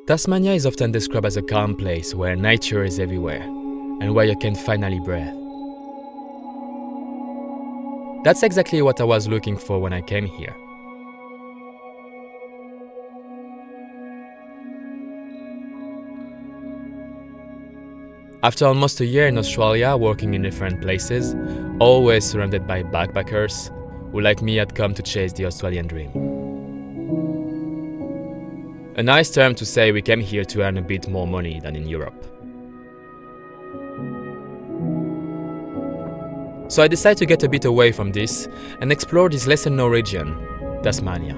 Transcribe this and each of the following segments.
Tasmania is often described as a calm place where nature is everywhere and where you can finally breathe. That's exactly what I was looking for when I came here. After almost a year in Australia working in different places, always surrounded by backpackers who like me had come to chase the Australian dream. A nice term to say we came here to earn a bit more money than in Europe. So I decided to get a bit away from this and explore this lesser known region, Tasmania.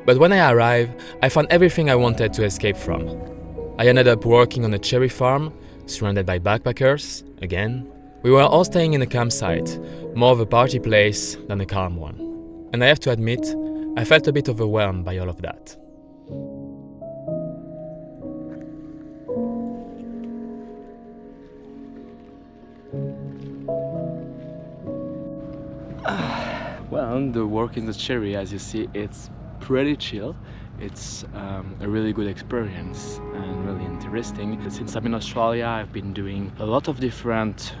But when I arrived, I found everything I wanted to escape from. I ended up working on a cherry farm, surrounded by backpackers, again. We were all staying in a campsite, more of a party place than a calm one. And I have to admit, I felt a bit overwhelmed by all of that. Well, the work in the cherry, as you see, it's pretty chill. It's a really good experience and really interesting. Since I'm in Australia, I've been doing a lot of different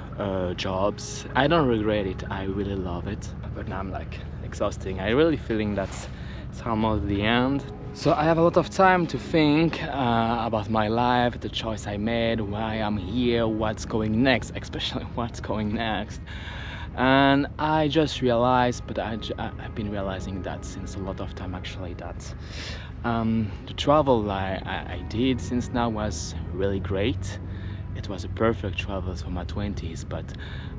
jobs. I don't regret it, I really love it. But now I'm like exhausting. I really feeling that's it's almost the end. So I have a lot of time to think about my life, the choice I made, why I'm here, what's going next, especially what's going next. And I just realized, but I've been realizing that since a lot of time actually, that the travel I did since now was really great. It was a perfect travel for my 20s, but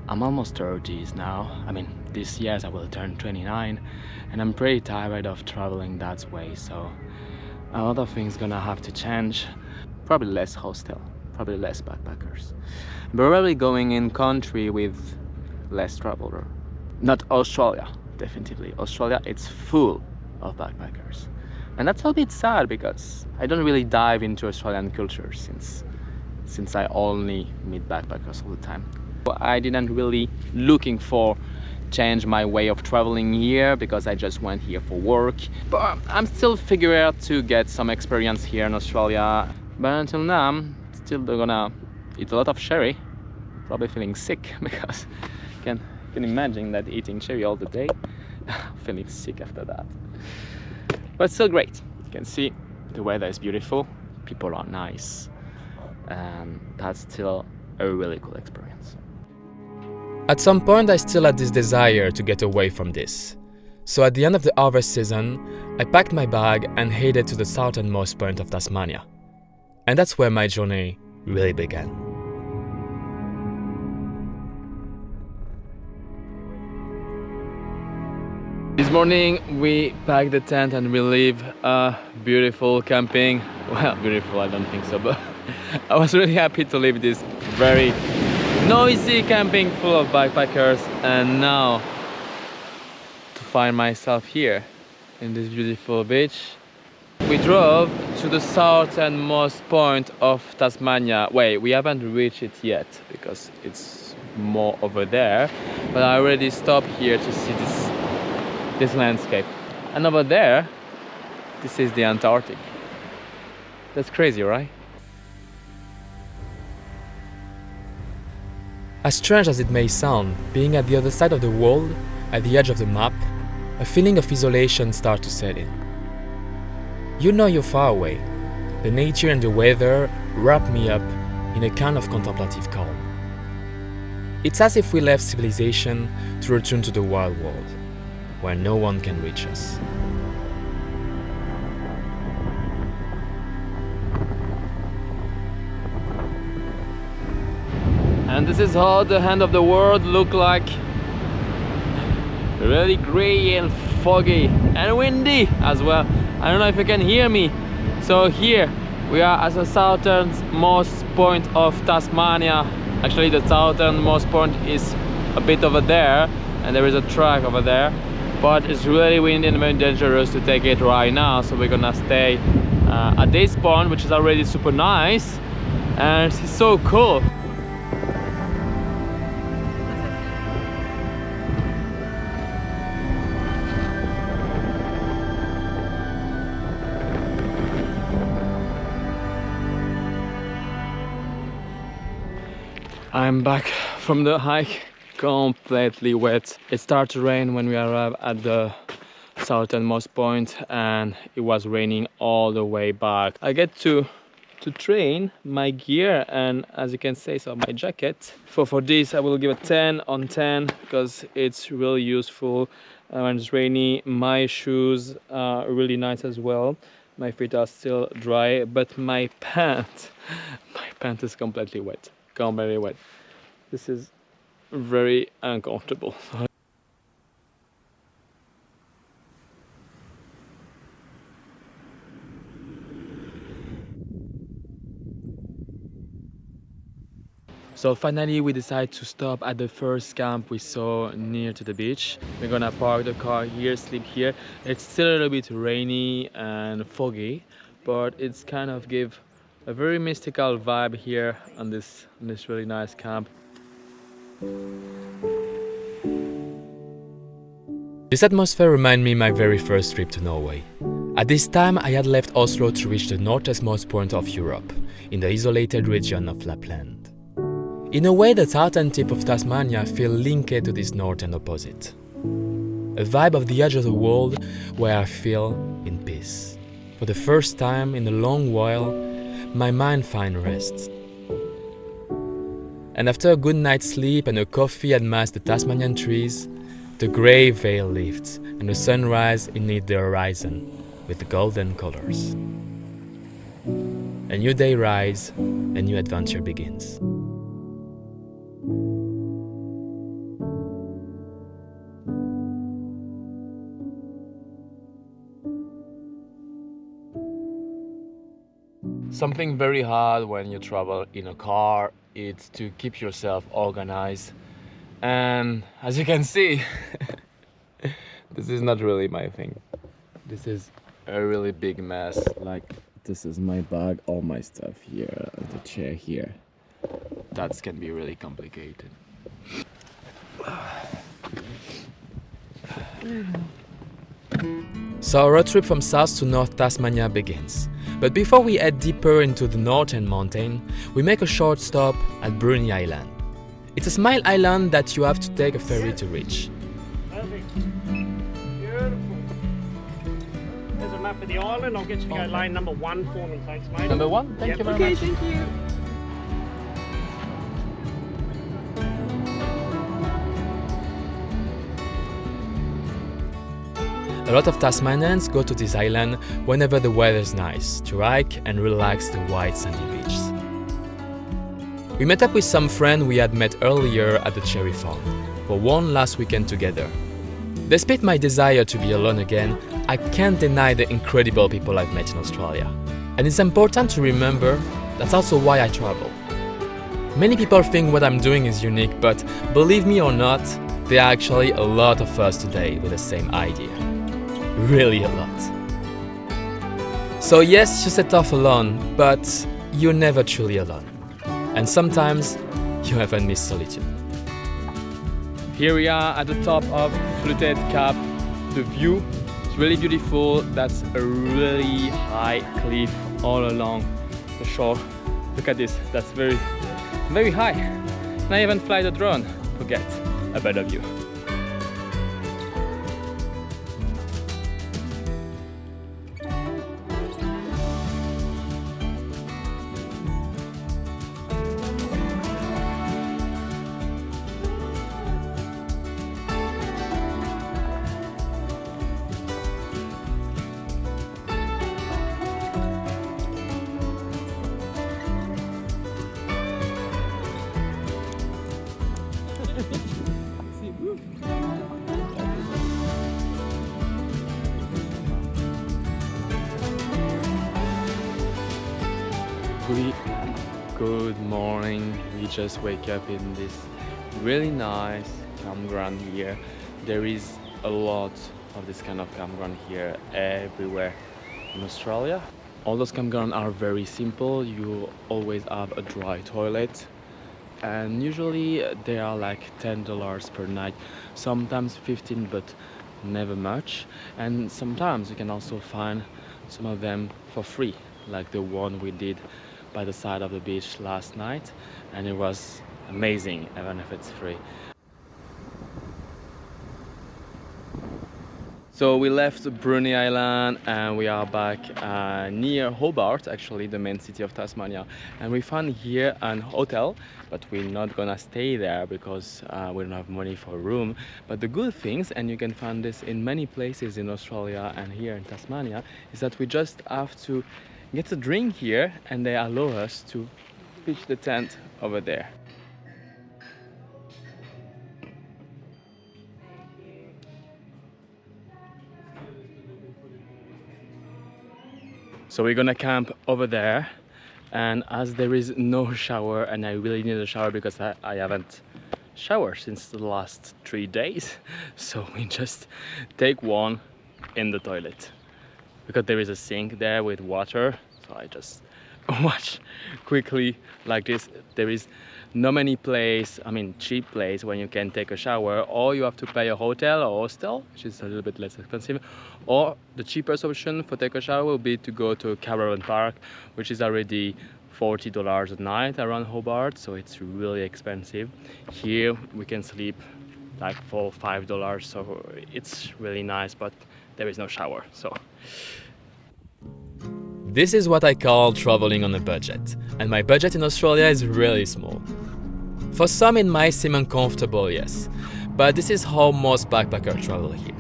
I'm almost 30s now. I mean, this year I will turn 29, and I'm pretty tired of traveling that way, so a lot of things gonna have to change. Probably less hostel, probably less backpackers. But probably going in country with less traveler. Not Australia, definitely. Australia, it's full of backpackers. And that's a bit sad because I don't really dive into Australian culture since I only meet backpackers all the time. I didn't really looking for change my way of traveling here because I just went here for work. But I'm still figuring out to get some experience here in Australia. But until now, I'm still gonna eat a lot of cherry. Probably feeling sick because you can imagine that eating cherry all the day, feeling sick after that. But still great. You can see the weather is beautiful, people are nice, and that's still a really cool experience. At some point, I still had this desire to get away from this. So at the end of the harvest season, I packed my bag and headed to the southernmost point of Tasmania. And that's where my journey really began. This morning we packed the tent and we leave beautiful camping. Well, beautiful, I don't think so, but I was really happy to leave this very noisy camping full of backpackers and now to find myself here in this beautiful beach. We drove to the southernmost point of Tasmania. Wait, we haven't reached it yet because it's more over there, but I already stopped here to see this landscape. And over there, this is the Antarctic. That's crazy, right? As strange as it may sound, being at the other side of the world, at the edge of the map, a feeling of isolation starts to set in. You know you're far away. The nature and the weather wrap me up in a kind of contemplative calm. It's as if we left civilization to return to the wild world, where no one can reach us. And this is how the end of the world look like. Really gray and foggy and windy as well. I don't know if you can hear me. So here we are at the southernmost point of Tasmania. Actually the southernmost point is a bit over there and there is a track over there. But it's really windy and very dangerous to take it right now, so we're gonna stay at this point, which is already super nice and it's so cool. I'm back from the hike, completely wet. It started to rain when we arrived at the southernmost point, and it was raining all the way back. I get to train my gear, and as you can see, so my jacket. For this I will give a 10 on 10 because it's really useful when it's rainy. My shoes are really nice as well. My feet are still dry, but my pant is completely wet. Completely wet. This is very uncomfortable. So finally we decided to stop at the first camp we saw near to the beach. We're gonna park the car here, sleep here. It's still a little bit rainy and foggy, but it's kind of give a very mystical vibe here on this really nice camp. This atmosphere reminded me my very first trip to Norway. At this time I had left Oslo to reach the northernmost point of Europe, in the isolated region of Lapland. In a way, the southern tip of Tasmania feels linked to this northern opposite. A vibe of the edge of the world where I feel in peace. For the first time in a long while, my mind finds rest. And after a good night's sleep and a coffee amidst the Tasmanian trees, the grey veil lifts and the sunrise beneath the horizon with golden colors. A new day rises, a new adventure begins. Something very hard when you travel in a car, it's to keep yourself organized. And as you can see, this is not really my thing. This is a really big mess. Like, this is my bag, all my stuff here, the chair here. That can be really complicated. So our road trip from south to north Tasmania begins. But before we head deeper into the northern mountain, we make a short stop at Bruni Island. It's a small island that you have to take a ferry to reach. Perfect. Beautiful. There's a map of the island. I'll get you to go lane number 1 for me. Thanks, mate. Number 1? Thank you very much. Thank you. A lot of Tasmanians go to this island whenever the weather is nice to hike and relax the white sandy beaches. We met up with some friends we had met earlier at the cherry farm for one last weekend together. Despite my desire to be alone again, I can't deny the incredible people I've met in Australia. And it's important to remember that's also why I travel. Many people think what I'm doing is unique, but believe me or not, there are actually a lot of us today with the same idea. Really a lot. So yes, you set off alone, but you're never truly alone. And sometimes you haven't missed solitude. Here we are at the top of Fluted Cap. The view is really beautiful. That's a really high cliff all along the shore. Look at this, that's very, very high. And I even fly the drone to get a better view. Good morning. We just wake up in this really nice campground here. There is a lot of this kind of campground here everywhere in Australia. All those campgrounds are very simple. You always have a dry toilet, and usually they are like $10 per night, sometimes 15, but never much. And sometimes you can also find some of them for free, like the one we did by the side of the beach last night, and it was amazing, even if it's free. So we left Bruny Island and we are back near Hobart, actually the main city of Tasmania, and we found here an hotel, but we're not gonna stay there because we don't have money for a room. But the good things, and you can find this in many places in Australia and here in Tasmania, is that we just have to get a drink here and they allow us to pitch the tent over there. So we're gonna camp over there, and as there is no shower and I really need a shower because I haven't showered since the last 3 days, so we just take one in the toilet because there is a sink there with water, so I just wash quickly like this. There is no many place, I mean cheap place when you can take a shower, or you have to pay a hotel or hostel, which is a little bit less expensive, or the cheapest option for take a shower will be to go to a caravan park, which is already $40 a night around Hobart, so it's really expensive. Here we can sleep like for $5, so it's really nice, but there is no shower. So This is what I call traveling on a budget, and my budget in Australia is really small. For some it might seem uncomfortable, yes, but this is how most backpackers travel here.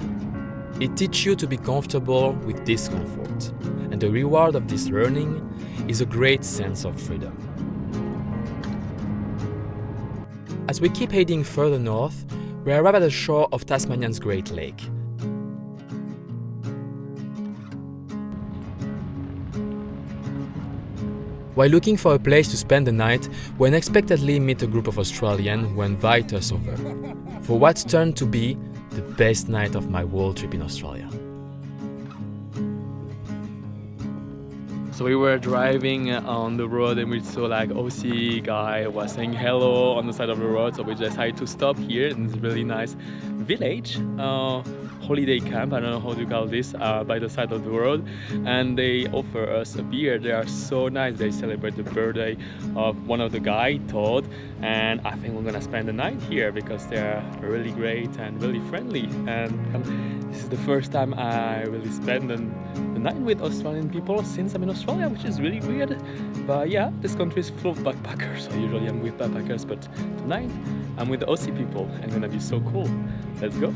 It teaches you to be comfortable with discomfort, and the reward of this learning is a great sense of freedom. As we keep heading further north, we arrive at the shore of Tasmania's Great Lake. While looking for a place to spend the night, we unexpectedly meet a group of Australians who invite us over for what's turned to be the best night of my world trip in Australia. So we were driving on the road and we saw like Aussie guy was saying hello on the side of the road, so we decided to stop here in this really nice village, holiday camp, I don't know how to call this, by the side of the road, and they offer us a beer. They are so nice. They celebrate the birthday of one of the guy, Todd, and I think we're gonna spend the night here because they are really great and really friendly, and this is the first time I really spend the night with Australian people since I'm in Australia, which is really weird. But yeah, this country is full of backpackers, so usually I'm with backpackers, but tonight I'm with the Aussie people and it's gonna be so cool. Let's go.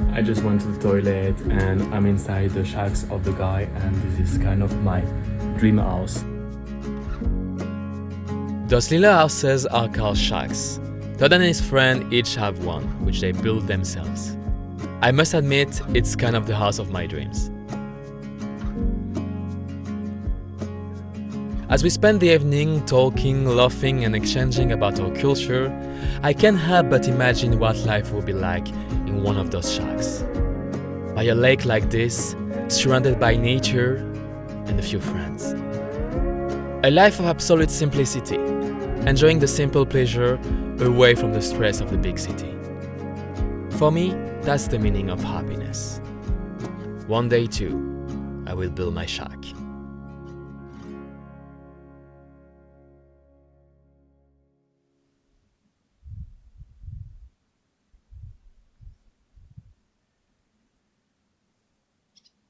I just went to the toilet and I'm inside the shacks of the guy, and this is kind of my dream house. Those little houses are called shacks. Todd and his friend each have one, which they build themselves. I must admit, it's kind of the house of my dreams. As we spend the evening talking, laughing and exchanging about our culture, I can't help but imagine what life will be like in one of those shacks. By a lake like this, surrounded by nature and a few friends. A life of absolute simplicity, enjoying the simple pleasure away from the stress of the big city. For me, that's the meaning of happiness. One day too, I will build my shack.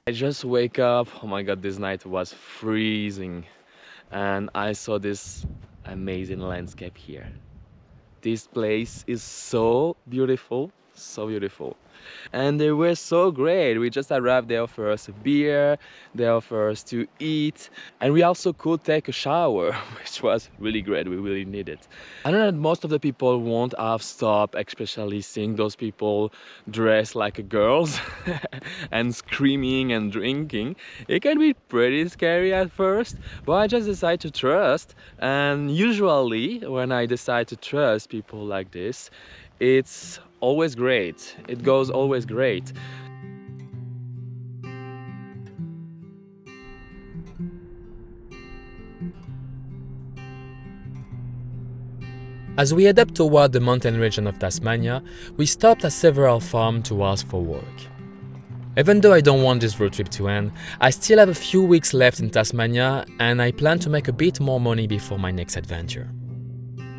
I just wake up, oh my god, this night was freezing, and I saw this amazing landscape here. This place is so beautiful, so beautiful. And they were so great. We just arrived, they offered us a beer, they offered us to eat, and we also could take a shower, which was really great. We really needed it. I know that most of the people won't have stopped, especially seeing those people dressed like girls and screaming and drinking. It can be pretty scary at first, but I just decided to trust. And usually when I decide to trust people like this, it's always great. It goes always great. As we head up toward the mountain region of Tasmania, we stopped at several farms to ask for work. Even though I don't want this road trip to end, I still have a few weeks left in Tasmania and I plan to make a bit more money before my next adventure.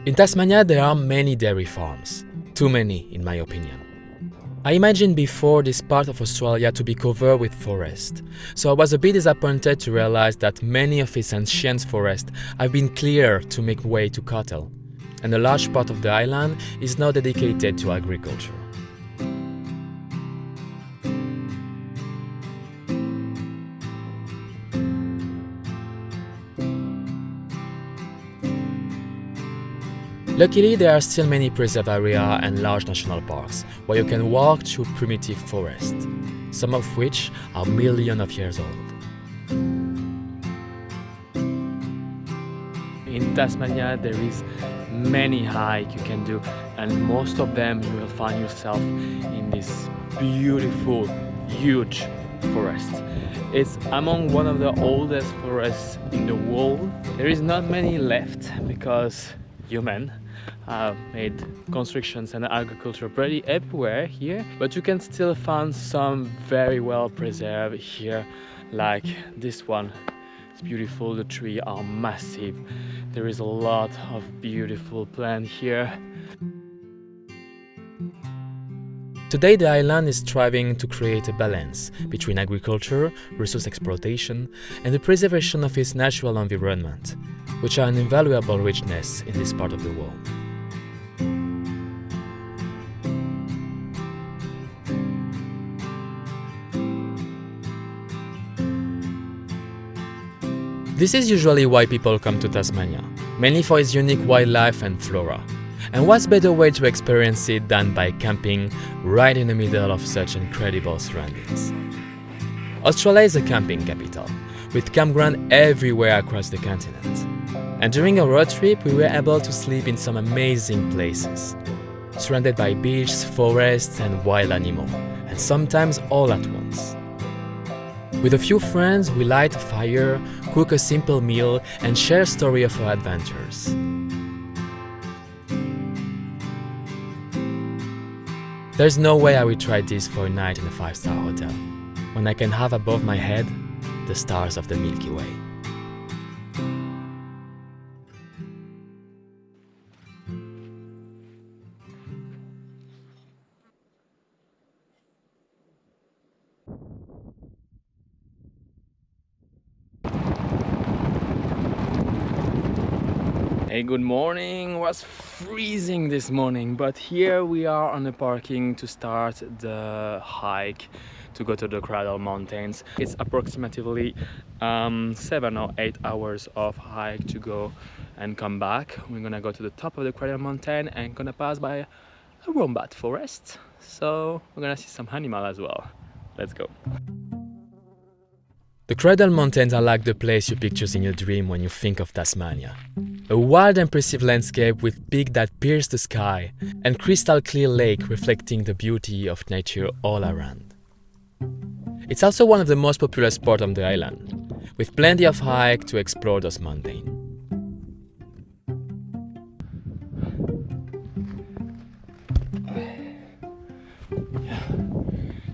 In Tasmania there are many dairy farms. Too many, in my opinion. I imagined before this part of Australia to be covered with forest, so I was a bit disappointed to realize that many of its ancient forests have been cleared to make way to cattle, and a large part of the island is now dedicated to agriculture. Luckily, there are still many preserved areas and large national parks where you can walk through primitive forests, some of which are millions of years old. In Tasmania there is many hikes you can do, and most of them you will find yourself in this beautiful, huge forest. It's among one of the oldest forests in the world. There is not many left because humans have made constructions and agriculture pretty everywhere here, but you can still find some very well preserved here, like this one. It's beautiful, the trees are massive, there is a lot of beautiful plants here. Today the island is striving to create a balance between agriculture, resource exploitation, and the preservation of its natural environment, which are an invaluable richness in this part of the world. This is usually why people come to Tasmania, mainly for its unique wildlife and flora. And what's better way to experience it than by camping right in the middle of such incredible surroundings? Australia is a camping capital, with campgrounds everywhere across the continent. And during a road trip, we were able to sleep in some amazing places, surrounded by beaches, forests, and wild animals, and sometimes all at once. With a few friends, we light a fire, cook a simple meal, and share a story of our adventures. There's no way I would try this for a night in a 5-star hotel, when I can have above my head the stars of the Milky Way. Hey, good morning. It was freezing this morning, but here we are on the parking to start the hike to go to the Cradle Mountains. It's approximately 7 or 8 hours of hike to go and come back. We're gonna go to the top of the Cradle Mountain and gonna pass by a wombat forest, so we're gonna see some animal as well. Let's go. The Cradle Mountains are like the place you picture in your dream when you think of Tasmania. A wild and impressive landscape with peaks that pierce the sky and crystal clear lake reflecting the beauty of nature all around. It's also one of the most popular spots on the island, with plenty of hikes to explore those mountains.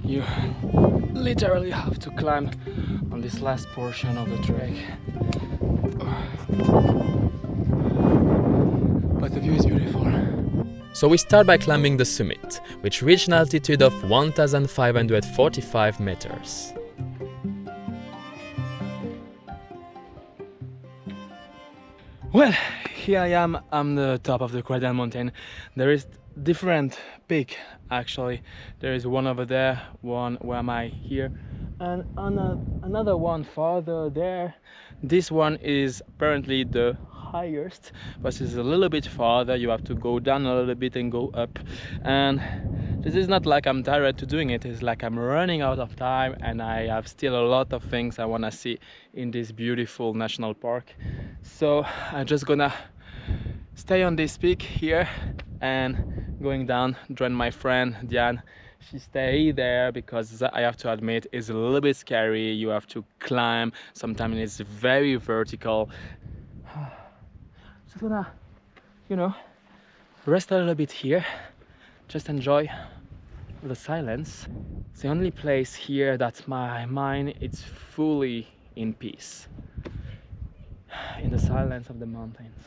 You literally have to climb on this last portion of the trek. But the view is beautiful. So we start by climbing the summit, which reached an altitude of 1,545 meters. Well, here I am. I'm the top of the Cradle Mountain. There is different peak actually. There is one over there, one where am I here, and another one farther there. This one is apparently the highest, but it's a little bit farther. You have to go down a little bit and go up, and this is not like I'm tired to doing it. It's like I'm running out of time, and I have still a lot of things I want to see in this beautiful national park. So I'm just gonna stay on this peak here and going down, join my friend Diane. She stay there because I have to admit it's a little bit scary. You have to climb, sometimes it's very vertical. Just gonna, you know, rest a little bit here, just enjoy the silence. It's the only place here that my mind is fully in peace, in the silence of the mountains.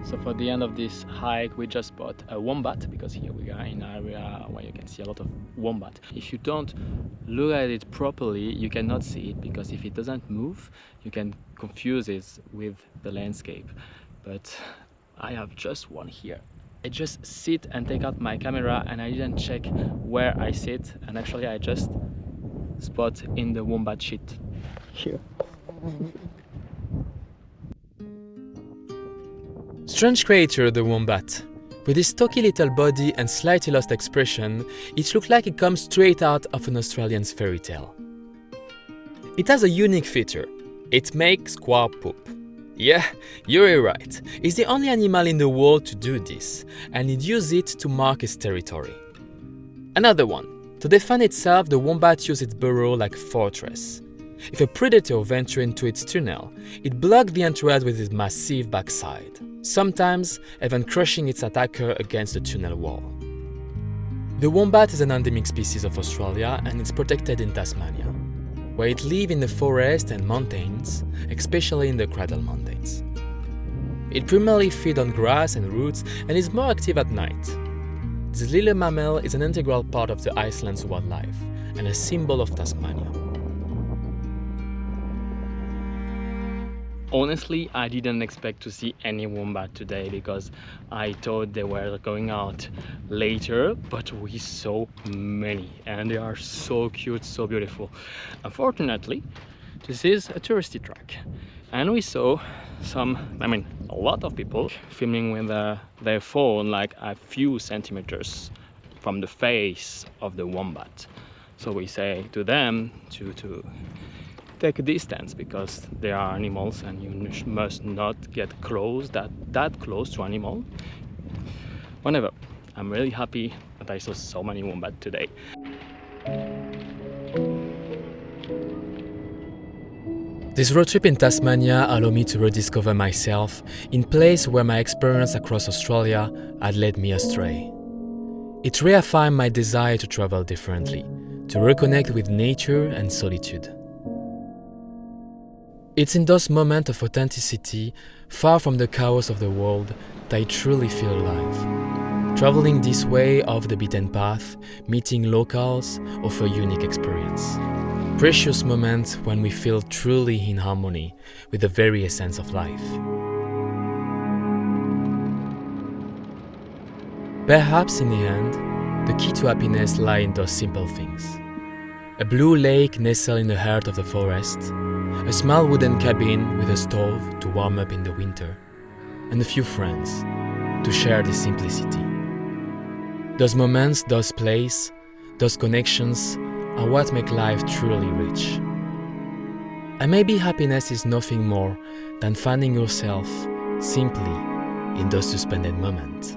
So for the end of this hike, we just bought a wombat, because here we are in an area where you can see a lot of wombat. If you don't look at it properly, you cannot see it, because if it doesn't move, you can confuse it with the landscape. But I have just one here. I just sit and take out my camera, and I didn't check where I sit, and actually I just spot in the wombat shit here. Strange creature, the wombat. With its stocky little body and slightly lost expression, it looks like it comes straight out of an Australian fairy tale. It has a unique feature. It makes squab poop. Yeah, you're right. It's the only animal in the world to do this, and it uses it to mark its territory. Another one. To defend itself, the wombat uses its burrow like a fortress. If a predator ventures into its tunnel, it blocks the entrance with its massive backside, sometimes even crushing its attacker against the tunnel wall. The wombat is an endemic species of Australia, and it's protected in Tasmania, where it lives in the forest and mountains, especially in the Cradle Mountains. It primarily feeds on grass and roots and is more active at night. This little mammal is an integral part of the Iceland's wildlife and a symbol of Tasmania. Honestly, I didn't expect to see any wombat today, because I thought they were going out later, but we saw many, and they are so cute, so beautiful. Unfortunately, this is a touristy track, and we saw a lot of people filming with their phone like a few centimeters from the face of the wombat. So we say to them to take a distance, because they are animals and you must not get close, that close to animal. Whatever, I'm really happy that I saw so many wombat today. This road trip in Tasmania allowed me to rediscover myself in places where my experience across Australia had led me astray. It reaffirmed my desire to travel differently, to reconnect with nature and solitude. It's in those moments of authenticity, far from the chaos of the world, that I truly feel alive. Traveling this way off the beaten path, meeting locals, offer a unique experience. Precious moments when we feel truly in harmony with the very essence of life. Perhaps in the end, the key to happiness lies in those simple things. A blue lake nestled in the heart of the forest, a small wooden cabin with a stove to warm up in the winter, and a few friends to share this simplicity. Those moments, those places, those connections are what make life truly rich. And maybe happiness is nothing more than finding yourself simply in those suspended moments.